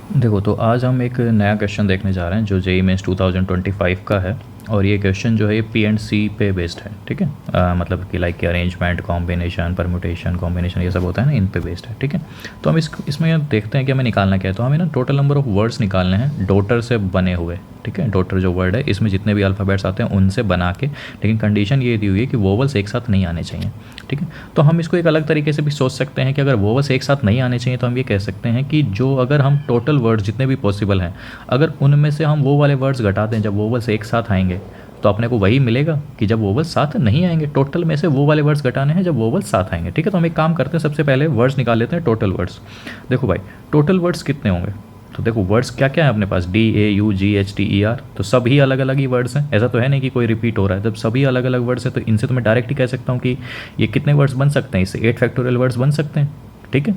देखो, तो आज हम एक नया क्वेश्चन देखने जा रहे हैं जो जेईई मेंस 2025 का है। और ये क्वेश्चन जो है ये पी एंड सी पे बेस्ड है, ठीक है। मतलब कि लाइक कि अरेंजमेंट, कॉम्बिनेशन, परम्यूटेशन, कॉम्बिनेशन, ये सब होता है ना, इन पे बेस्ड है, ठीक है। तो हम इसमें देखते हैं कि हमें निकालना क्या है। तो हमें ना टोटल नंबर ऑफ वर्ड्स निकालने हैं डॉटर से बने हुए, ठीक है। डॉटर जो वर्ड है इसमें जितने भी अल्फ़ाबेट्स आते हैं उनसे बना के, लेकिन कंडीशन ये दी हुई है कि वोवल्स एक साथ नहीं आने चाहिए, ठीक है। तो हम इसको एक अलग तरीके से भी सोच सकते हैं कि अगर वोवल्स एक साथ नहीं आने चाहिए तो हम ये कह सकते हैं कि जो अगर हम टोटल वर्ड्स जितने भी पॉसिबल हैं, अगर उनमें से हम वो वाले वर्ड्स घटा दें जब वोवल्स एक साथ आएंगे, तो अपने को वही मिलेगा कि जब वोवल्स साथ नहीं आएंगे। टोटल में से वो वाले वर्ड्स घटाने हैं जब वोवल्स साथ आएंगे, ठीक है। तो हम एक काम करते हैं, सबसे पहले वर्ड्स निकाल लेते हैं, टोटल वर्ड्स। देखो भाई, टोटल वर्ड्स कितने होंगे। तो देखो वर्ड्स क्या क्या है अपने पास, DAUGHTER, तो सभी अलग अलग ही वर्ड्स हैं। ऐसा तो है नहीं कि कोई रिपीट हो रहा है। जब सभी अलग अलग वर्ड्स हैं तो इनसे तो मैं डायरेक्ट ही कह सकता हूँ कि ये कितने वर्ड्स बन सकते हैं, इससे 8 फैक्टोरियल वर्ड्स बन सकते हैं, ठीक है।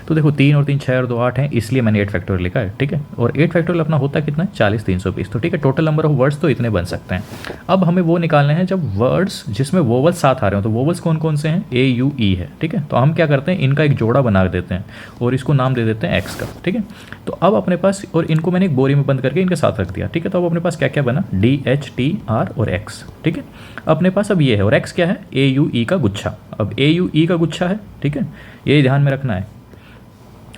तो देखो 3 और 3 6 और 2 8 है, इसलिए मैंने 8 फैक्टोरियल लिखा है, ठीक है। और 8 फैक्टोरियल अपना होता है कितना, 40 320, तो ठीक है। टोटल नंबर ऑफ वर्ड्स तो इतने बन सकते हैं। अब हमें वो निकालने हैं जब वर्ड्स जिसमें वोवल्स साथ आ रहे हो। तो वोवल्स कौन कौन से हैं, AUE है, ठीक है। तो हम क्या करते हैं, इनका एक जोड़ा बना देते हैं और इसको नाम दे देते हैं एक्स का, ठीक है। तो अब अपने पास, और इनको मैंने एक बोरी में बंद करके इनके साथ रख दिया, ठीक है। तो अब अपने पास क्या क्या बना, DHTR और एक्स, ठीक है। अपने पास अब ये है, और एक्स क्या है, AUE का गुच्छा। अब AUE का गुच्छा है, ठीक है, ये ध्यान में रखना है।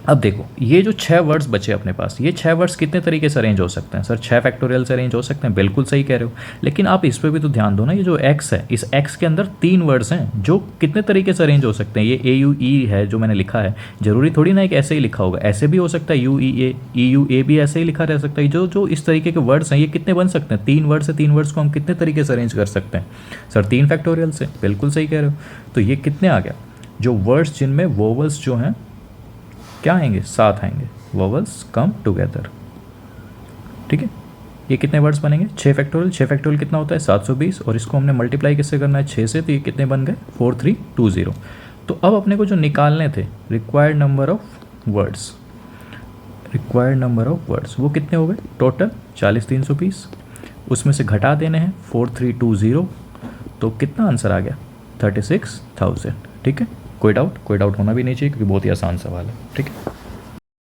अब देखो ये जो 6 वर्ड्स बचे अपने पास, ये 6 वर्ड्स कितने तरीके से अरेंज हो सकते हैं। सर 6 फैक्टोरियल से अरेंज हो सकते हैं, बिल्कुल सही कह रहे हो। लेकिन आप इस पर भी तो ध्यान दो ना, ये जो एक्स है, इस एक्स के अंदर 3 वर्ड्स हैं जो कितने तरीके से अरेंज हो सकते हैं। ये AUE है जो मैंने लिखा है, जरूरी थोड़ी ना एक ऐसे ही लिखा होगा, ऐसे भी हो सकता है, UEA EUA भी ऐसे ही लिखा रह सकता है। जो जो इस तरीके के वर्ड्स हैं ये कितने बन सकते हैं, 3 वर्ड्स से 3 वर्ड्स को हम कितने तरीके से अरेंज कर सकते हैं। सर 3 फैक्टोरियल से, बिल्कुल सही कह रहे हो। तो ये कितने आ गया, जो वर्ड्स जिनमें वोवल्स जो हैं क्या आएंगे, साथ आएंगे, वोवल्स कम टुगेदर, ठीक है। ये कितने वर्ड्स बनेंगे, 6 फैक्टोरियल। 6 फैक्टोरियल कितना होता है, 720, और इसको हमने मल्टीप्लाई किससे करना है, 6 से, तो ये कितने बन गए, 4320। तो अब अपने को जो निकालने थे required number of words, required number of words वो कितने हो गए, टोटल 40 320, उसमें से घटा देने हैं 4320, तो कितना आंसर आ गया, 36,000, ठीक है। कोई डाउट होना भी नहीं चाहिए क्योंकि बहुत ही आसान सवाल है, ठीक है।